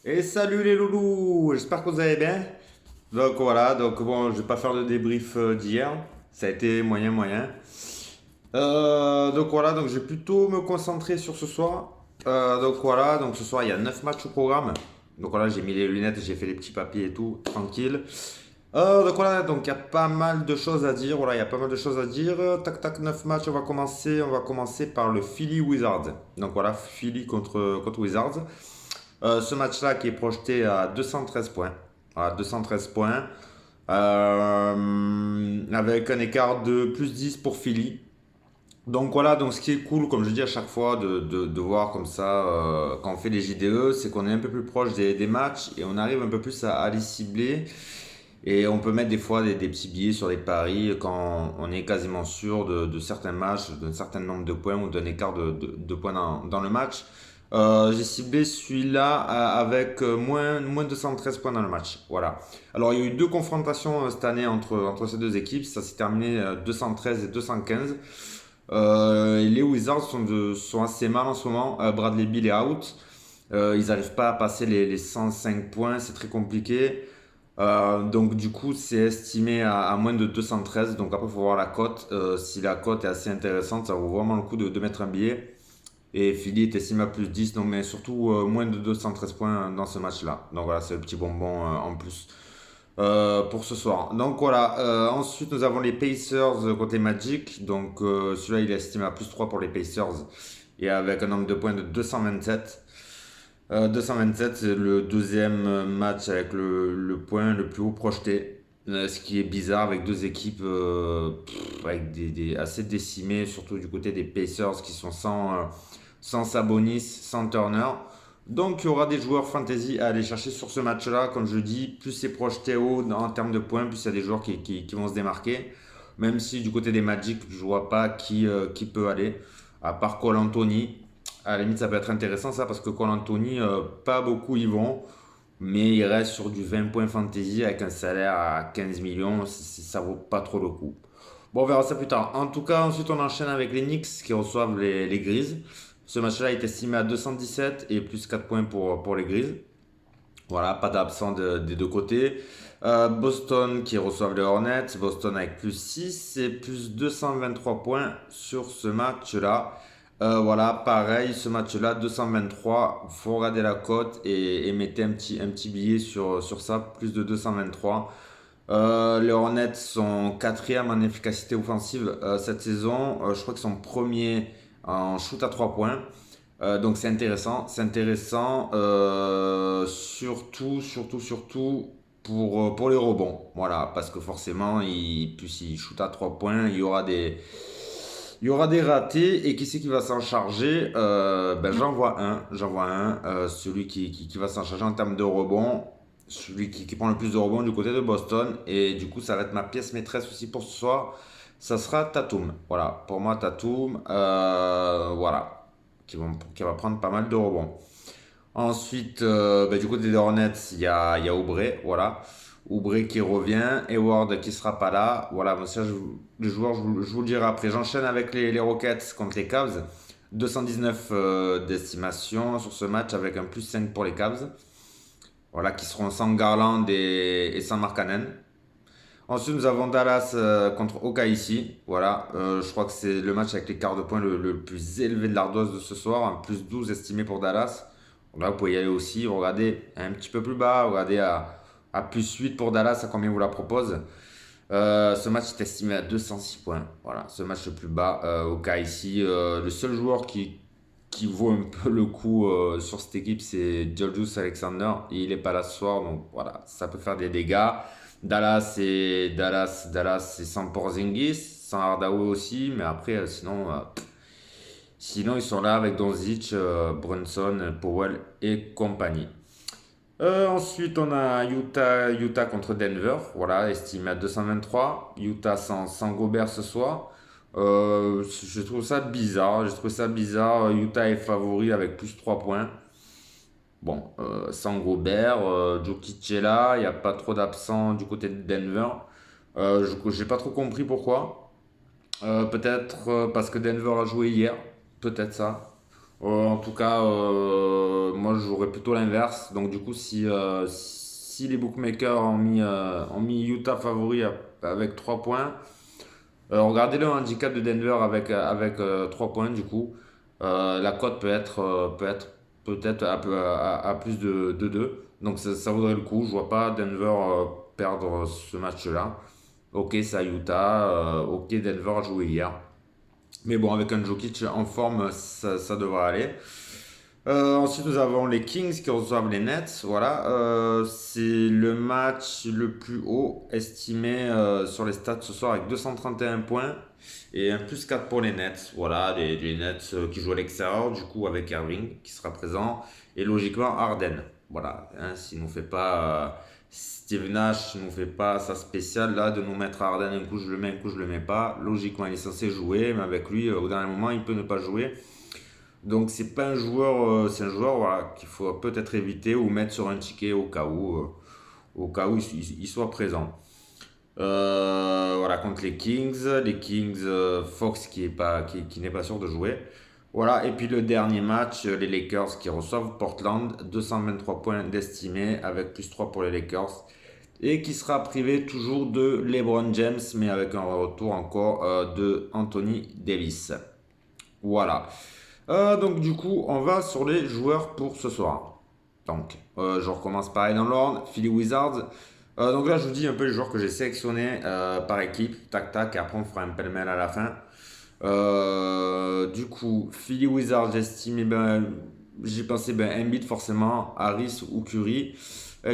Et salut les loulous, j'espère que vous allez bien. Donc voilà, donc bon, je vais pas faire de débrief d'hier, ça a été moyen moyen. Donc voilà, donc je vais plutôt me concentrer sur ce soir. Donc voilà, donc ce soir il y a 9 matchs au programme. Donc voilà, j'ai mis les lunettes, j'ai fait les petits papiers et tout, tranquille. Donc voilà, donc il y a pas mal de choses à dire. Voilà, il y a pas mal de choses à dire. Tac tac, 9 matchs, on va commencer par le Philly Wizards. Donc voilà, Philly contre Wizards. Ce match-là qui est projeté à 213 points. À 213 points. Avec un écart de plus 10 pour Philly. Donc voilà, donc ce qui est cool, comme je dis à chaque fois, de voir comme ça, quand on fait les JDE, c'est qu'on est un peu plus proche des matchs et on arrive un peu plus à les cibler. Et on peut mettre des fois des petits billets sur des paris quand on est quasiment sûr de certains matchs, d'un certain nombre de points ou d'un écart de points dans le match. J'ai ciblé celui-là avec moins de 113 points dans le match. Voilà. Alors il y a eu deux confrontations cette année entre ces deux équipes. Ça s'est terminé 213 et 215. Et les Wizards sont assez mal en ce moment. Bradley Beal est out. Ils n'arrivent pas à passer les 105 points. C'est très compliqué. Donc du coup, c'est estimé à moins de 213. Donc après, il faut voir la cote. Si la cote est assez intéressante, ça vaut vraiment le coup de mettre un billet. Et Philly est estimé à plus 10, donc, mais surtout moins de 213 points dans ce match-là. Donc voilà, c'est le petit bonbon en plus pour ce soir. Donc voilà, ensuite nous avons les Pacers contre les Magic. Donc celui-là, il est estimé à plus 3 pour les Pacers. Et avec un nombre de points de 227. 227, c'est le deuxième match avec le point le plus haut projeté. Ce qui est bizarre avec deux équipes avec assez décimées, surtout du côté des Pacers qui sont sans Sabonis, sans Turner. Donc il y aura des joueurs fantasy à aller chercher sur ce match-là. Comme je dis, plus c'est projeté haut en termes de points, plus il y a des joueurs qui vont se démarquer. Même si du côté des Magic, je vois pas qui peut aller, à part Cole Anthony. À la limite, ça peut être intéressant ça parce que Cole Anthony, pas beaucoup y vont, mais il reste sur du 20 points fantasy avec un salaire à 15 millions, ça vaut pas trop le coup. Bon, on verra ça plus tard. En tout cas, ensuite on enchaîne avec les Knicks qui reçoivent les Grizzlies. Ce match-là est estimé à 217 et plus 4 points pour les Grizzlies. Voilà, pas d'absent des deux côtés. Boston qui reçoivent les Hornets. Boston avec plus 6 et plus 223 points sur ce match-là. Voilà, pareil, ce match-là, 223. Faut regarder la cote et mettez un petit billet sur ça, plus de 223. Les Hornets sont quatrième en efficacité offensive cette saison. Je crois qu'ils sont premiers en shoot à 3 points. Donc c'est intéressant. C'est intéressant surtout pour les rebonds. Voilà, parce que forcément, plus ils shootent à 3 points, il y aura des ratés. Et qui c'est qui va s'en charger? Ben, j'en vois un. Celui qui va s'en charger en termes de rebonds. Celui qui prend le plus de rebonds du côté de Boston. Et du coup, ça va être ma pièce maîtresse aussi pour ce soir. Ça sera Tatum. Voilà, pour moi, Tatum. Voilà, qui va prendre pas mal de rebonds. Ensuite, ben, du côté des Hornets, il y a Oubre. Voilà. Oubre qui revient, Hayward qui sera pas là. Voilà, bon, ça, les joueurs, je vous le dirai après. J'enchaîne avec les Rockets contre les Cavs. 219 d'estimation sur ce match avec un plus 5 pour les Cavs. Voilà, qui seront sans Garland et sans Markkanen. Ensuite, nous avons Dallas contre OKC. Voilà, je crois que c'est le match avec les quarts de points le plus élevé de l'ardoise de ce soir. Un plus 12 estimé pour Dallas. Là, vous pouvez y aller aussi. Regardez un petit peu plus bas. Regardez à plus 8 pour Dallas, à combien vous la propose. Ce match est estimé à 206 points. Voilà, ce match le plus bas au cas ici. Le seul joueur qui vaut un peu le coup sur cette équipe, c'est Georgius Alexander. Il n'est pas là ce soir, donc voilà, ça peut faire des dégâts. Dallas, c'est sans Porzingis, sans Hardaway aussi, mais après, sinon ils sont là avec Doncic, Brunson, Powell et compagnie. Ensuite, on a Utah contre Denver, voilà, estimé à 223. Utah sans Gobert ce soir. Je trouve ça bizarre. Je trouve ça bizarre. Utah est favori avec plus 3 points. Bon, sans Gobert, Jokic est là. Il n'y a pas trop d'absents du côté de Denver. J'ai pas trop compris pourquoi. Peut-être parce que Denver a joué hier. Peut-être ça. En tout cas, moi je jouerais plutôt l'inverse. Donc du coup, si les bookmakers ont mis Utah favori avec 3 points, regardez le handicap de Denver avec 3 points du coup. La cote peut-être à plus de 2. Donc ça vaudrait le coup. Je vois pas Denver perdre ce match-là. Ok, c'est à Utah. Ok, Denver a joué hier. Mais bon, avec un Jokic en forme, ça devrait aller. Ensuite, nous avons les Kings qui reçoivent les Nets. Voilà, c'est le match le plus haut estimé sur les stats ce soir avec 231 points et un plus 4 pour les Nets. Voilà, les Nets qui jouent à l'extérieur, du coup, avec Irving qui sera présent et logiquement Harden. Voilà, hein, s'il nous fait pas. Steve Nash nous fait pas sa spéciale là de nous mettre Harden un coup je le mets, un coup je le mets pas. Logiquement, il est censé jouer, mais avec lui, au dernier moment, il peut ne pas jouer. Donc c'est pas un joueur, c'est un joueur voilà, qu'il faut peut-être éviter ou mettre sur un ticket au cas où il soit présent. Voilà, contre les Kings, Fox qui n'est pas sûr de jouer. Voilà, et puis le dernier match, les Lakers qui reçoivent Portland, 223 points d'estimé avec plus 3 pour les Lakers. Et qui sera privé toujours de LeBron James, mais avec un retour encore de Anthony Davis. Voilà. Donc du coup, on va sur les joueurs pour ce soir. Donc, je recommence pareil dans l'ordre. Philly Wizards. Donc là, je vous dis un peu les joueurs que j'ai sélectionnés par équipe. Tac, tac, et après on fera un pêle-mêle à la fin. Du coup, Philly Wizards, j'ai pensé Embiid forcément, Harris ou Curry.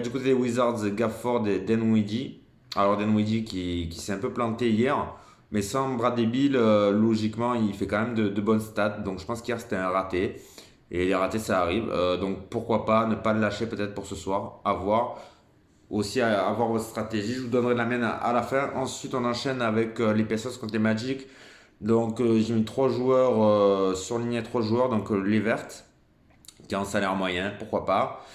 Du côté des Wizards, Gafford et Dinwiddie. Alors Dinwiddie qui s'est un peu planté hier. Mais sans Bradley Beal, logiquement, il fait quand même de bonnes stats. Donc je pense qu'hier c'était un raté. Et les ratés, ça arrive. Donc pourquoi pas ne pas le lâcher peut-être pour ce soir. À voir. Aussi à voir votre stratégie. Je vous donnerai la mienne à la fin. Ensuite, on enchaîne avec les Pacers contre les Magic. Donc j'ai mis 3 joueurs, surligné 3 joueurs. Donc Levert, qui a un salaire moyen, pourquoi pas.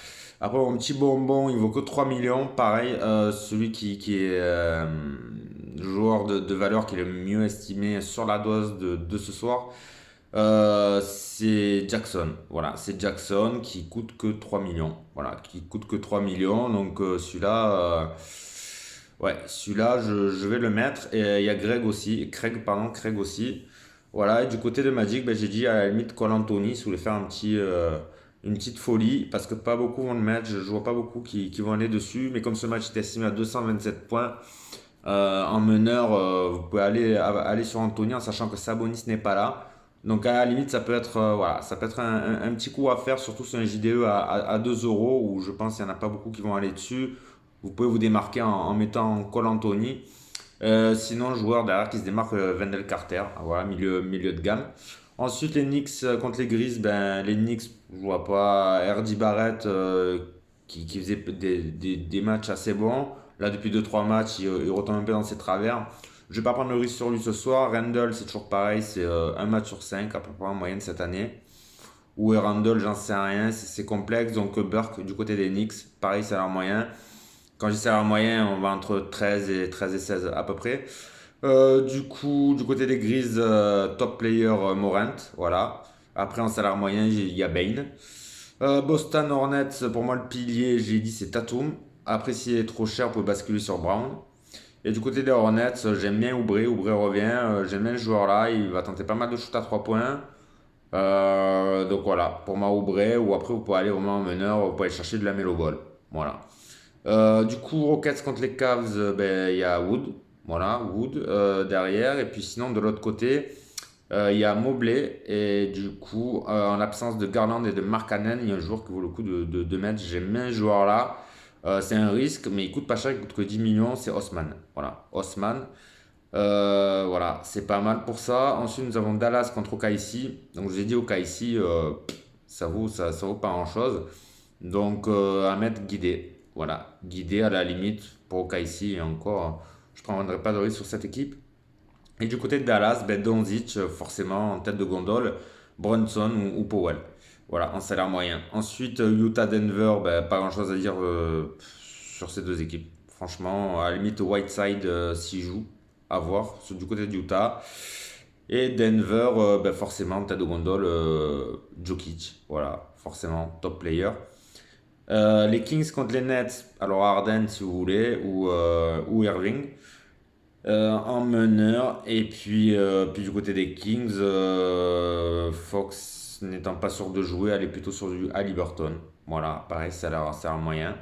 Après, mon petit bonbon, il vaut que 3 millions. Pareil, celui qui est joueur de valeur qui est le mieux estimé sur la dose de ce soir, c'est Jackson. Voilà, c'est Jackson qui coûte que 3 millions. Voilà, qui coûte que 3 millions. Donc ouais, celui-là, je vais le mettre. Et il y a Craig aussi. Voilà, et du côté de Magic, ben, j'ai dit à la limite Cole Anthony, si vous voulez faire une petite folie, parce que pas beaucoup vont le mettre, je vois pas beaucoup qui vont aller dessus, mais comme ce match est estimé à 227 points, en meneur, vous pouvez aller sur Anthony en sachant que Sabonis n'est pas là. Donc à la limite, ça peut être, voilà, ça peut être un petit coup à faire, surtout sur un JDE à 2 euros, où je pense qu'il n'y en a pas beaucoup qui vont aller dessus. Vous pouvez vous démarquer en mettant Cole Anthony. Sinon, joueur derrière qui se démarque, Wendell Carter, voilà, milieu de gamme. Ensuite, les Knicks contre les Grizzlies, ben, les Knicks, je vois pas R.J. Barrett qui faisait des matchs assez bons. Là, depuis deux trois matchs, il retombe un peu dans ses travers. Je vais pas prendre le risque sur lui ce soir. Randall, c'est toujours pareil, c'est un match sur 5 à peu près en moyenne cette année. Ou Randall, j'en sais rien, c'est complexe. Donc Burke du côté des Knicks, pareil, c'est leur moyen. Quand je dis salaire moyen, on va entre 13 et 16 à peu près. Du coup, du côté des Grises, top player Morant, voilà. Après, en salaire moyen, il y a Bane. Boston Hornets, pour moi, le pilier, j'ai dit, c'est Tatum. Après, s'il est trop cher, vous pouvez basculer sur Brown. Et du côté des Hornets, j'aime bien Oubre. Oubre revient. J'aime bien ce joueur-là. Il va tenter pas mal de shoots à 3 points. Donc voilà, pour moi, Oubre. Ou après, vous pouvez aller vraiment en meneur. Vous pouvez aller chercher de la Melo Ball. Voilà. Du coup, Rockets contre les Cavs, ben, il y a Wood. Voilà, Wood derrière. Et puis sinon, de l'autre côté, il y a Mobley. Et du coup, en l'absence de Garland et de Markkanen, il y a un joueur qui vaut le coup de mettre. J'aime bien ce joueur-là. C'est un risque, mais il coûte pas cher, il coûte que 10 millions. C'est Osman. Voilà, Osman. Voilà, c'est pas mal pour ça. Ensuite, nous avons Dallas contre OKC. Donc, je vous ai dit OKC, ça vaut pas grand-chose. Donc, à mettre guidé. Voilà, guidé à la limite pour OKC. Et encore, je ne prendrai pas de risque sur cette équipe. Et du côté de Dallas, ben Doncic, forcément, en tête de gondole, Brunson ou Powell. Voilà, en salaire moyen. Ensuite, Utah-Denver, ben, pas grand-chose à dire sur ces deux équipes. Franchement, à la limite, Whiteside s'y joue. À voir, du côté de Utah. Et Denver, ben forcément, tête de gondole, Jokic. Voilà, forcément, top player. Les Kings contre les Nets, alors Harden si vous voulez, ou Irving en meneur. Et puis du côté des Kings, Fox n'étant pas sûr de jouer, aller plutôt sur du Haliburton. Voilà, pareil, ça a l'air moyen.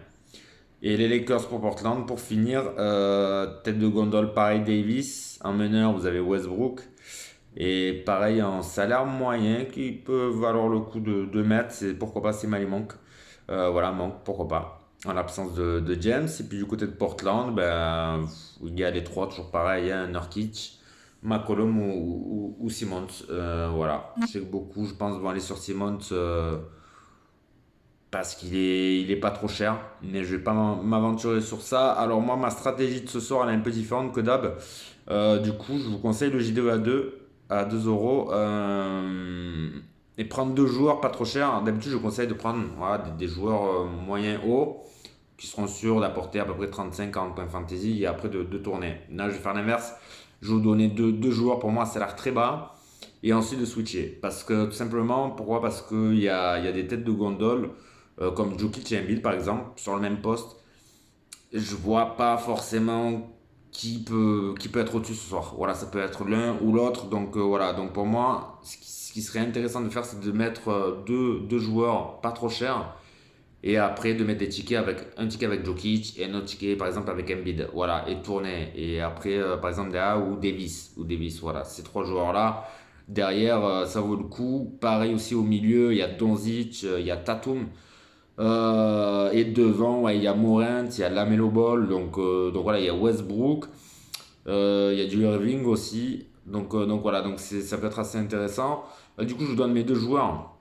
Et les Lakers pour Portland, pour finir, tête de gondole, pareil, Davis. En meneur, vous avez Westbrook. Et pareil, en salaire moyen qui peut valoir le coup de mettre, c'est pourquoi pas, c'est Mali Monk. Voilà, Monk, pourquoi pas. En l'absence de James. Et puis du côté de Portland, ben, il y a les trois, toujours pareil, hein, Nurkic, McCollum ou Simmons. Voilà, je sais que beaucoup, je pense, vont aller sur Simmons parce qu'il est pas trop cher. Mais je vais pas m'aventurer sur ça. Alors moi, ma stratégie de ce soir, elle est un peu différente que d'hab. Du coup, je vous conseille le JDE à 2 euros. Et prendre deux joueurs pas trop chers. D'habitude, je conseille de prendre voilà, des joueurs moyens hauts qui seront sûrs d'apporter à peu près 35-40 points fantasy et après de tourner. Là, je vais faire l'inverse. Je vais vous donner deux joueurs pour moi, ça a l'air très bas. Et ensuite de switcher. Parce que tout simplement, pourquoi? Parce qu'il y a des têtes de gondole comme Jokic et Embiid par exemple sur le même poste. Je vois pas forcément qui peut être au-dessus ce soir. Voilà, ça peut être l'un ou l'autre. Donc voilà, donc pour moi, ce qui serait intéressant de faire, c'est de mettre deux joueurs pas trop chers et après de mettre des tickets avec un ticket avec Jokic et un autre ticket par exemple avec Embiid. Voilà, et tourner. Et après, par exemple, Dea ou Davis. Voilà, ces trois joueurs-là. Derrière, ça vaut le coup. Pareil aussi au milieu, il y a Doncic, il y a Tatum. Et devant, ouais, il y a Morant, il y a Lamelo Ball, donc voilà, il y a Westbrook, il y a du Irving aussi. Donc voilà, donc ça peut être assez intéressant. Du coup, je vous donne mes deux joueurs.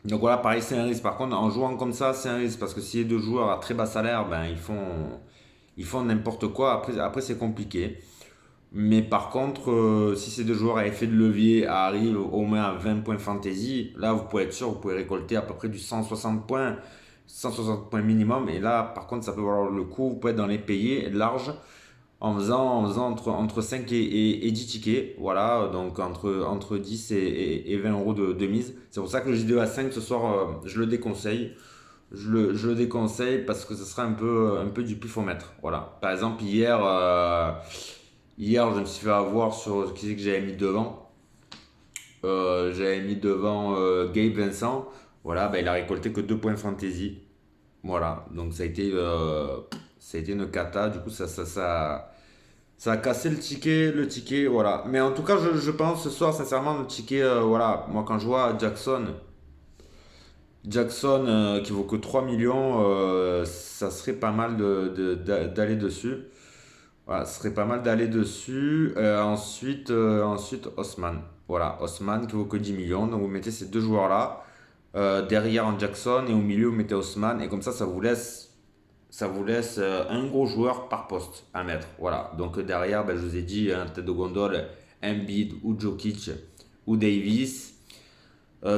Donc voilà, pareil, c'est un risque. Par contre, en jouant comme ça, c'est un risque parce que si les deux joueurs à très bas salaire, ben ils font n'importe quoi. Après c'est compliqué. Mais par contre, si ces deux joueurs à effet de levier arrivent au moins à 20 points fantasy, là vous pouvez être sûr, vous pouvez récolter à peu près du 160 points, 160 points minimum. Et là, par contre, ça peut valoir le coup. Vous pouvez être dans les payés larges en faisant entre 5 et 10 tickets. Voilà, donc entre 10 et 20 euros de mise. C'est pour ça que le JDE à 5 ce soir, je le déconseille. Je le déconseille parce que ce sera un peu du pifomètre. Voilà. Par exemple, hier, je me suis fait avoir sur qui c'est que j'avais mis devant. J'avais mis devant Gabe Vincent. Voilà, bah, il a récolté que 2 points fantasy. Voilà, donc ça a été une cata. Du coup, ça a cassé le ticket, voilà. Mais en tout cas, je pense ce soir, sincèrement, le ticket, voilà. Moi, quand je vois Jackson qui vaut que 3 millions, ça serait pas mal d'aller dessus. Voilà, ce serait pas mal d'aller dessus. Ensuite, Osman. Voilà, Osman qui vaut que 10 millions. Donc vous mettez ces deux joueurs-là. Derrière en Jackson et au milieu vous mettez Osman. Et comme ça vous laisse un gros joueur par poste à mettre. Voilà. Donc derrière, ben, je vous ai dit, tête de gondole, Embiid ou Jokic ou Davis.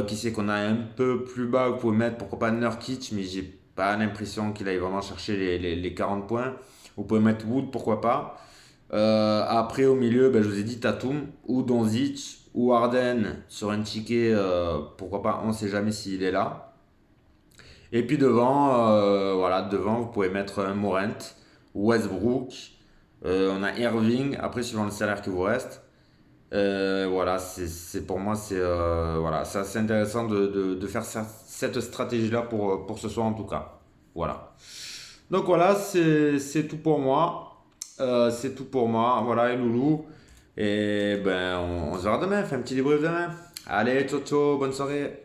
Qui c'est qu'on a un peu plus bas, vous pouvez mettre, pourquoi pas Nurkic, mais j'ai pas l'impression qu'il aille vraiment chercher les 40 points. Vous pouvez mettre Wood, pourquoi pas. Après, au milieu, ben, je vous ai dit Tatum ou Doncic ou Harden sur un ticket, pourquoi pas, on sait jamais s'il est là. Et puis devant, voilà, devant, vous pouvez mettre un Morant, Westbrook, on a Irving, après, suivant le salaire qui vous reste. Voilà, pour moi, voilà, c'est assez intéressant de faire cette stratégie-là pour ce soir en tout cas. Voilà. Donc voilà, c'est tout pour moi. C'est tout pour moi. Voilà, et loulou. Et ben, on se verra demain. Fait un petit débrief demain. Allez, ciao, ciao, bonne soirée.